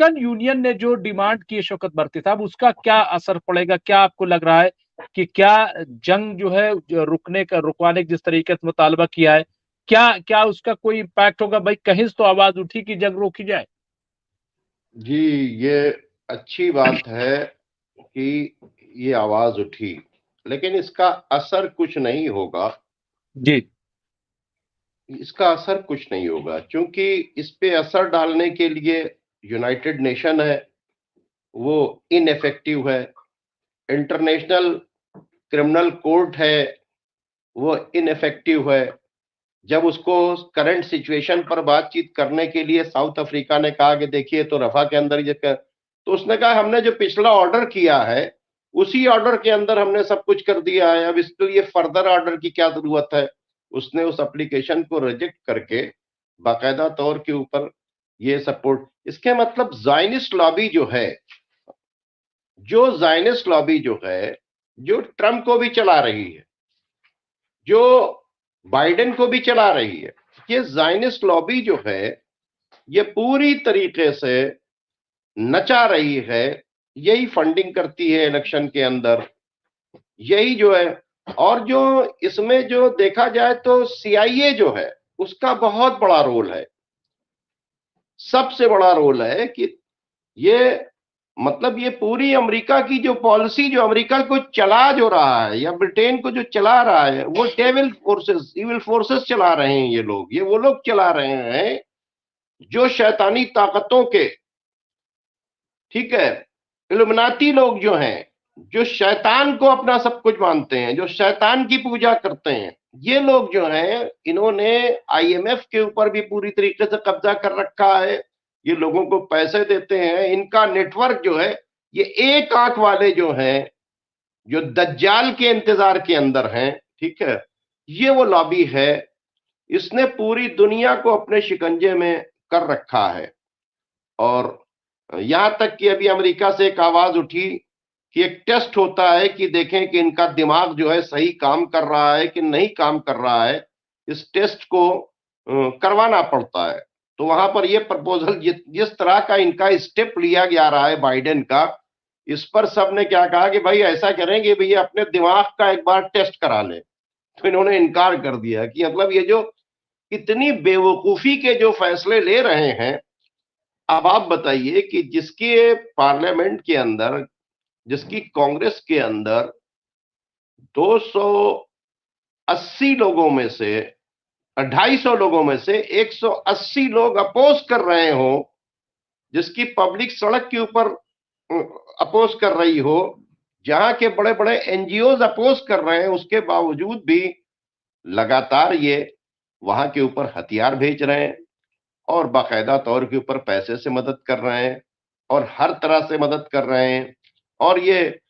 African union ने जो demand की है शौकत बरती साहब, उसका क्या असर पड़ेगा? क्या आपको लग रहा है कि क्या जंग जो है रुकवाने का जिस तरीके से मुतालबा किया है, क्या क्या उसका कोई इम्पैक्ट होगा? भाई कहीं से तो आवाज उठी कि जंग रोकी जाए। जी, ये अच्छी बात है कि ये आवाज उठी, लेकिन इसका असर कुछ नहीं होगा। जी। इसका असर कुछ नहीं होगा क्योंकि इस पे असर डालने के लिए यूनाइटेड नेशन है, वो इनएफेक्टिव है। इंटरनेशनल क्रिमिनल कोर्ट है, वो इनएफेक्टिव है। जब उसको करंट सिचुएशन पर बातचीत करने के लिए साउथ अफ्रीका ने कहा कि देखिए तो रफा के अंदर तो उसने कहा हमने जो पिछला ऑर्डर किया है उसी ऑर्डर के अंदर हमने सब कुछ कर दिया है, अब इसके लिए फर्दर ऑर्डर की क्या जरूरत है। उसने उस एप्लीकेशन को रिजेक्ट करके बाकायदा तौर के ऊपर ये सपोर्ट, इसके मतलब जायनिस्ट लॉबी जो है, जो ट्रंप को भी चला रही है, जो बाइडेन को भी चला रही है, ये जायनिस्ट लॉबी जो है ये पूरी तरीके से नचा रही है। यही फंडिंग करती है इलेक्शन के अंदर, यही जो है। और जो इसमें जो देखा जाए तो सीआईए जो है उसका बहुत बड़ा रोल है, सबसे बड़ा रोल है कि ये मतलब ये पूरी अमेरिका की जो पॉलिसी, जो अमेरिका को चला जो रहा है या ब्रिटेन को जो चला रहा है, वो डेविल फोर्सेस, इविल फोर्सेस चला रहे हैं ये लोग। ये वो लोग चला रहे हैं जो शैतानी ताकतों के, ठीक है, इल्यूमिनाती लोग जो हैं, जो शैतान को अपना सब कुछ मानते हैं, जो शैतान की पूजा करते हैं, ये लोग जो हैं इन्होंने आईएमएफ के ऊपर भी पूरी तरीके से कब्जा कर रखा है। ये लोगों को पैसे देते हैं, इनका नेटवर्क जो है, ये एक आंख वाले जो हैं, जो दज्जाल के इंतजार के अंदर हैं, ठीक है, ये वो लॉबी है। इसने पूरी दुनिया को अपने शिकंजे में कर रखा है। और यहां तक कि अभी अमेरिका से एक आवाज उठी कि एक टेस्ट होता है कि देखें कि इनका दिमाग जो है सही काम कर रहा है कि नहीं काम कर रहा है। इस टेस्ट को करवाना पड़ता है। तो वहां पर यह प्रपोजल, जिस तरह का इनका स्टेप लिया जा रहा है बाइडेन का, इस पर सबने क्या कहा कि भाई ऐसा करेंगे, भैया अपने दिमाग का एक बार टेस्ट करा ले। तो इन्होंने इनकार कर दिया कि मतलब ये जो इतनी बेवकूफी के जो फैसले ले रहे हैं। अब आप बताइए कि जिसके पार्लियामेंट के अंदर, जिसकी कांग्रेस के अंदर 280 लोगों में से, 250 लोगों में से 180 लोग अपोज कर रहे हो, जिसकी पब्लिक सड़क के ऊपर अपोज कर रही हो, जहां के बड़े बड़े एनजीओज अपोज कर रहे हैं, उसके बावजूद भी लगातार ये वहां के ऊपर हथियार भेज रहे हैं और बाकायदा तौर के ऊपर पैसे से मदद कर रहे हैं और हर तरह से मदद कर रहे हैं। और ये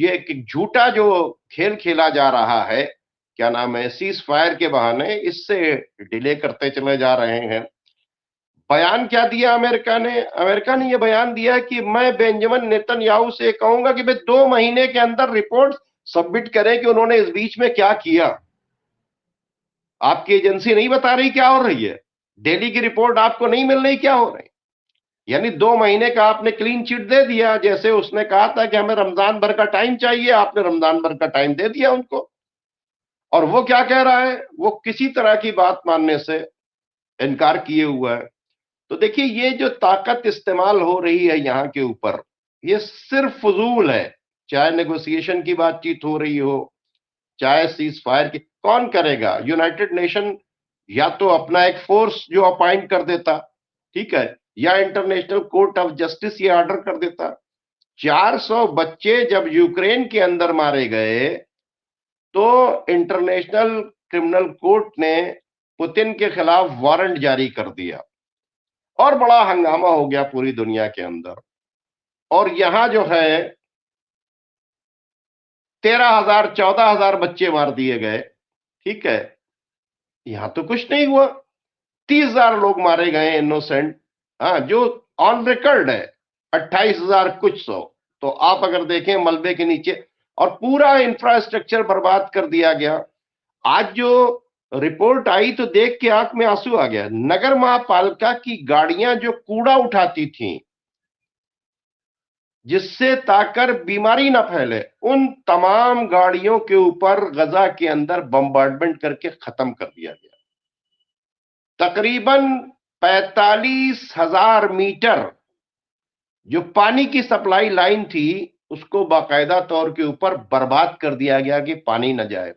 एक झूठा जो खेल खेला जा रहा है, क्या नाम है, सीज फायर के बहाने, इससे डिले करते चले जा रहे हैं। बयान क्या दिया अमेरिका ने? अमेरिका ने यह बयान दिया कि मैं बेंजामिन नेतन्याहू से कहूंगा कि भाई 2 महीने के अंदर रिपोर्ट सबमिट करें कि उन्होंने इस बीच में क्या किया। आपकी एजेंसी नहीं बता रही क्या हो रही है, दिल्ली की रिपोर्ट आपको नहीं मिल रही क्या हो रही। यानी 2 महीने का आपने क्लीन चिट दे दिया, जैसे उसने कहा था कि हमें रमजान भर का टाइम चाहिए, आपने रमजान भर का टाइम दे दिया उनको। और वो क्या कह रहा है, वो किसी तरह की बात मानने से इनकार किए हुआ है। तो देखिए ये जो ताकत इस्तेमाल हो रही है यहाँ के ऊपर, ये सिर्फ फजूल है। चाहे नेगोशिएशन की बातचीत हो रही हो, चाहे सीज फायर की, कौन करेगा? यूनाइटेड नेशन या तो अपना एक फोर्स जो अपॉइंट कर देता, ठीक है, या इंटरनेशनल कोर्ट ऑफ जस्टिस ये ऑर्डर कर देता। 400 बच्चे जब यूक्रेन के अंदर मारे गए तो इंटरनेशनल क्रिमिनल कोर्ट ने पुतिन के खिलाफ वारंट जारी कर दिया और बड़ा हंगामा हो गया पूरी दुनिया के अंदर। और यहां जो है 13,000 14,000 बच्चे मार दिए गए, ठीक है, यहां तो कुछ नहीं हुआ। 30,000 लोग मारे गए इनोसेंट, हाँ, जो ऑन रिकॉर्ड है 28,000 कुछ सौ। तो आप अगर देखें मलबे के नीचे, और पूरा इंफ्रास्ट्रक्चर बर्बाद कर दिया गया। आज जो रिपोर्ट आई तो देख के आंख में आंसू आ गया। नगर महापालिका की गाड़ियां जो कूड़ा उठाती थी, जिससे ताकर बीमारी ना फैले, उन तमाम गाड़ियों के ऊपर गजा के अंदर बम्बार्डमेंट करके खत्म कर दिया गया। तकरीबन 45,000 मीटर जो पानी की सप्लाई लाइन थी उसको बाकायदा तौर के ऊपर बर्बाद कर दिया गया कि पानी न जाए,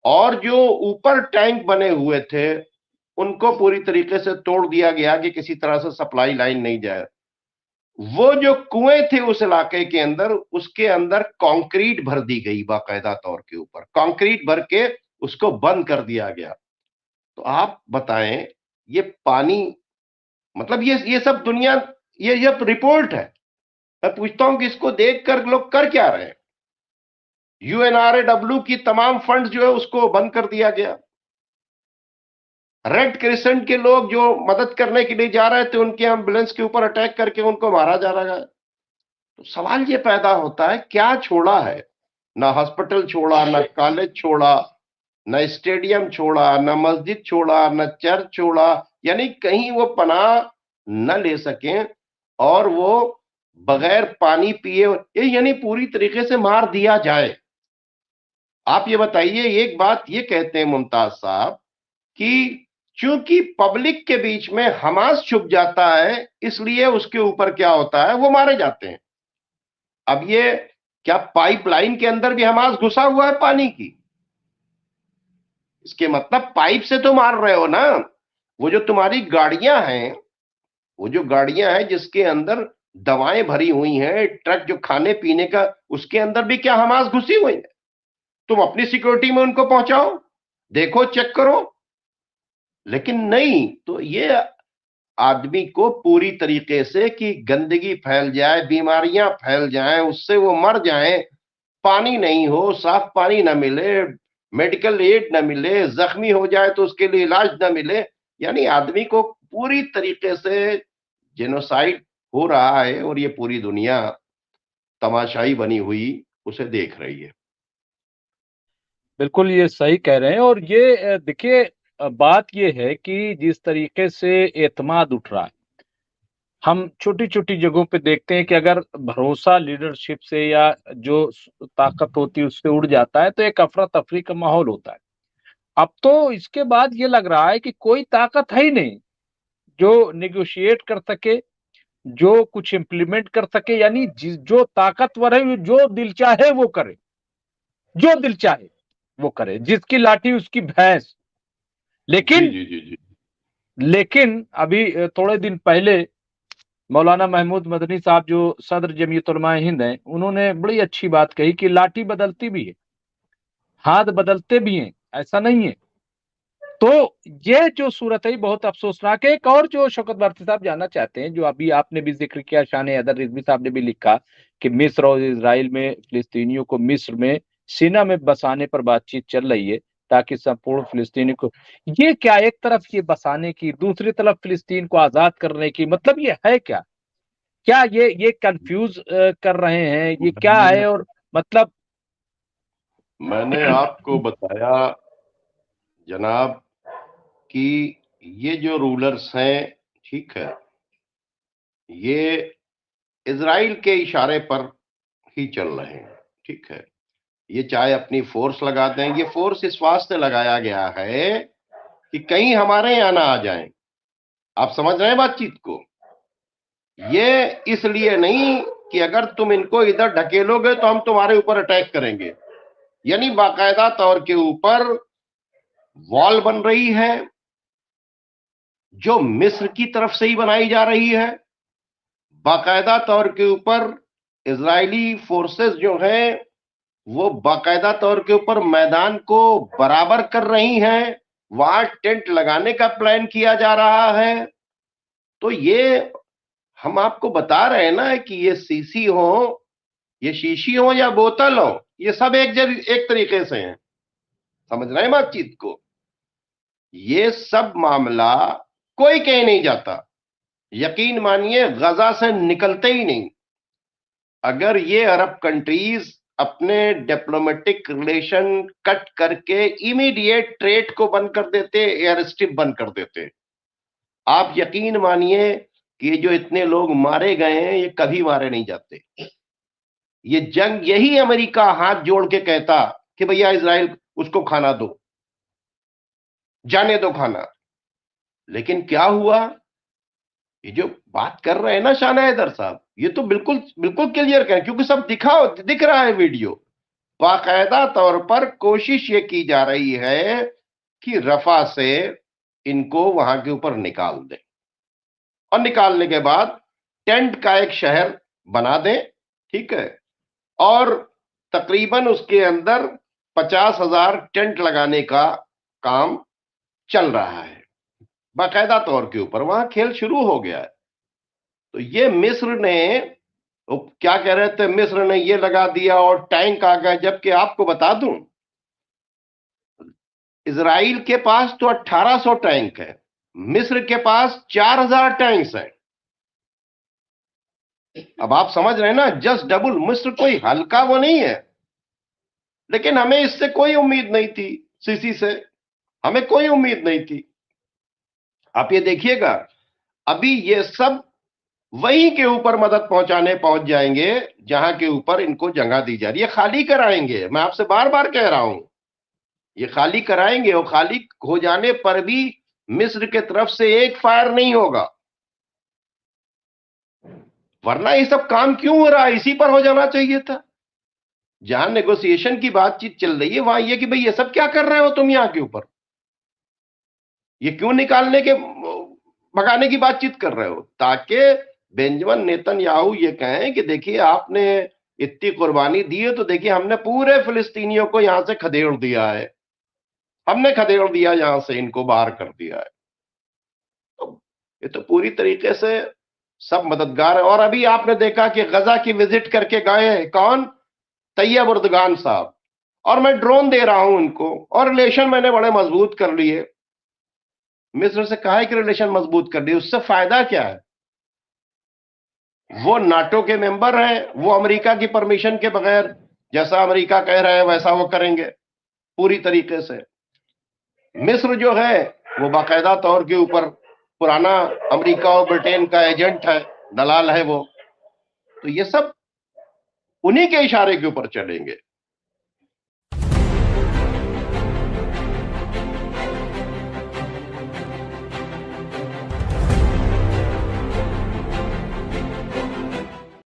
और जो ऊपर टैंक बने हुए थे उनको पूरी तरीके से तोड़ दिया गया कि किसी तरह से सप्लाई लाइन नहीं जाए। वो जो कुएं थे उस इलाके के अंदर, उसके अंदर कंक्रीट भर दी गई, बाकायदा तौर के ऊपर कंक्रीट भर के उसको बंद कर दिया गया। तो आप बताएं, ये पानी, मतलब ये सब दुनिया, ये रिपोर्ट है। मैं पूछता हूं कि इसको देखकर लोग कर क्या रहे हैं? UNRAW की तमाम फंड जो है उसको बंद कर दिया गया। रेड क्रिसेंट के लोग जो मदद करने के लिए जा रहे थे उनके एम्बुलेंस के ऊपर अटैक करके उनको मारा जा रहा है। तो सवाल ये पैदा होता है, क्या छोड़ा है? ना हॉस्पिटल छोड़ा, ना कॉलेज छोड़ा, न स्टेडियम छोड़ा, न मस्जिद छोड़ा, न चर्च छोड़ा, यानी कहीं वो पनाह न ले सकें और वो बगैर पानी पिए, ये यानी पूरी तरीके से मार दिया जाए। आप ये बताइए, एक बात ये कहते हैं मुमताज साहब कि चूंकि पब्लिक के बीच में हमास छुप जाता है इसलिए उसके ऊपर क्या होता है, वो मारे जाते हैं। अब ये क्या पाइपलाइन के अंदर भी हमास घुसा हुआ है पानी की? इसके मतलब पाइप से तो मार रहे हो ना। वो जो तुम्हारी गाड़ियां हैं, वो जो गाड़ियां हैं जिसके अंदर दवाएं भरी हुई हैं, ट्रक जो खाने पीने का, उसके अंदर भी क्या हमास घुसी हुई है? तुम अपनी सिक्योरिटी में उनको पहुंचाओ, देखो, चेक करो। लेकिन नहीं, तो ये आदमी को पूरी तरीके से कि गंदगी फैल जाए, बीमारियां फैल जाएं, उससे वो मर जाएं, पानी नहीं हो, साफ पानी ना मिले, मेडिकल एड ना मिले, जख्मी हो जाए तो उसके लिए इलाज ना मिले, यानी आदमी को पूरी तरीके से जेनोसाइड हो रहा है और ये पूरी दुनिया तमाशाई बनी हुई उसे देख रही है। बिल्कुल ये सही कह रहे हैं। और ये देखिए, बात ये है कि जिस तरीके से एतमाद उठ रहा है, हम छोटी छोटी जगहों पे देखते हैं कि अगर भरोसा लीडरशिप से या जो ताकत होती है उससे उड़ जाता है तो एक अफरा तफरी का माहौल होता है। अब तो इसके बाद ये लग रहा है कि कोई ताकत है ही नहीं जो निगोशिएट कर सके, जो कुछ इम्प्लीमेंट कर सके। यानी जो ताकतवर है जो दिल चाहे वो करे, जो दिल चाहे वो करे, जिसकी लाठी उसकी भैंस। जी लेकिन जी जी जी। लेकिन अभी थोड़े दिन पहले मौलाना महमूद मदनी साहब जो सदर जमीयत उलमा हिंद हैं, उन्होंने बड़ी अच्छी बात कही कि लाठी बदलती भी है, हाथ बदलते भी हैं, ऐसा नहीं है। तो ये जो सूरत है बहुत अफसोसनाक है। एक और जो शौकत भारती साहब जानना चाहते हैं, जो अभी आपने भी जिक्र किया, शान हैदर रिजवी साहब ने भी लिखा कि मिस्र और इजराइल में फिलिस्तीनियों को मिस्र में सीना में बसाने पर बातचीत चल रही है ताकि संपूर्ण फिलिस्तीनी को, ये क्या, एक तरफ ये बसाने की, दूसरी तरफ फिलिस्तीन को आजाद करने की, मतलब ये है क्या? क्या ये कंफ्यूज कर रहे हैं, ये क्या है? मैंने और मतलब मैंने आपको बताया जनाब कि ये जो रूलर्स हैं, ठीक है, ये इजराइल के इशारे पर ही चल रहे हैं, ठीक है। ये चाहे अपनी फोर्स लगा दें, ये फोर्स इस वास्ते लगाया गया है कि कहीं हमारे यहां ना आ जाएं। आप समझ रहे हैं बातचीत को? ये इसलिए नहीं कि अगर तुम इनको इधर ढकेलोगे तो हम तुम्हारे ऊपर अटैक करेंगे, यानी बाकायदा तौर के ऊपर वॉल बन रही है जो मिस्र की तरफ से ही बनाई जा रही है। बाकायदा तौर के ऊपर इजरायली फोर्सेस जो हैं वो बाकायदा तौर के ऊपर मैदान को बराबर कर रही हैं, वहां टेंट लगाने का प्लान किया जा रहा है। तो ये हम आपको बता रहे हैं ना कि ये सीसी हो, ये शीशी हो या बोतल हो, ये सब एक तरीके से हैं। समझ रहे हैं बातचीत को? ये सब मामला कोई कहीं नहीं जाता, यकीन मानिए गजा से निकलते ही नहीं। अगर ये अरब कंट्रीज अपने डिप्लोमेटिक रिलेशन कट करके इमीडिएट ट्रेड को बंद कर देते, एयर स्ट्रिप बंद कर देते, आप यकीन मानिए कि ये जो इतने लोग मारे गए हैं ये कभी मारे नहीं जाते। ये जंग यही अमेरिका हाथ जोड़ के कहता कि भैया इजराइल उसको खाना दो, जाने दो खाना। लेकिन क्या हुआ, ये जो बात कर रहे हैं ना शाना हैदर साहब, ये तो बिल्कुल बिल्कुल क्लियर करें, क्योंकि सब दिख रहा है वीडियो। बाकायदा तौर पर कोशिश ये की जा रही है कि रफा से इनको वहां के ऊपर निकाल दें, और निकालने के बाद टेंट का एक शहर बना दें, ठीक है, और तकरीबन उसके अंदर 50,000 टेंट लगाने का काम चल रहा है बाकायदा तौर के ऊपर। वहां खेल शुरू हो गया है। तो ये मिस्र ने, वो क्या कह रहे थे, मिस्र ने ये लगा दिया और टैंक आ गए, जबकि आपको बता दूं इजराइल के पास तो 1800 टैंक है, मिस्र के पास 4000 टैंक्स हैं। अब आप समझ रहे हैं ना, जस्ट डबल। मिस्र कोई हल्का वो नहीं है, लेकिन हमें इससे कोई उम्मीद नहीं थी, सीसी से हमें कोई उम्मीद नहीं थी। आप ये देखिएगा, अभी ये सब वहीं के ऊपर मदद पहुंचाने पहुंच जाएंगे जहां के ऊपर इनको जगह दी जा रही है। खाली कराएंगे, मैं आपसे बार बार कह रहा हूं, ये खाली कराएंगे, और खाली हो जाने पर भी मिस्र के तरफ से एक फायर नहीं होगा। वरना ये सब काम क्यों हो रहा है, इसी पर हो जाना चाहिए था। जहां नेगोशिएशन की बातचीत चल रही है वहां ये कि भाई ये सब क्या कर रहे हो तुम यहां के ऊपर, ये क्यों निकालने के भगाने की बातचीत कर रहे हो, ताकि बेंजामिन नेतन्याहू ये कहें कि देखिए आपने इतनी कुर्बानी दी है, तो देखिए हमने पूरे फिलिस्तीनियों को यहां से खदेड़ दिया है, हमने खदेड़ दिया, यहां से इनको बाहर कर दिया है। तो ये तो पूरी तरीके से सब मददगार है। और अभी आपने देखा कि गजा की विजिट करके गए कौन, तैयब उर्दगान साहब, और मैं ड्रोन दे रहा हूं उनको, और रिलेशन मैंने बड़े मजबूत कर लिए। मिस्र से कहा है कि रिलेशन मजबूत कर लिए, उससे फायदा क्या है, वो नाटो के मेंबर हैं, वो अमेरिका की परमिशन के बगैर जैसा अमेरिका कह रहा है वैसा वो करेंगे पूरी तरीके से। मिस्र जो है वो बाकायदा तौर के ऊपर पुराना अमेरिका और ब्रिटेन का एजेंट है, दलाल है वो। तो ये सब उन्हीं के इशारे के ऊपर चलेंगे।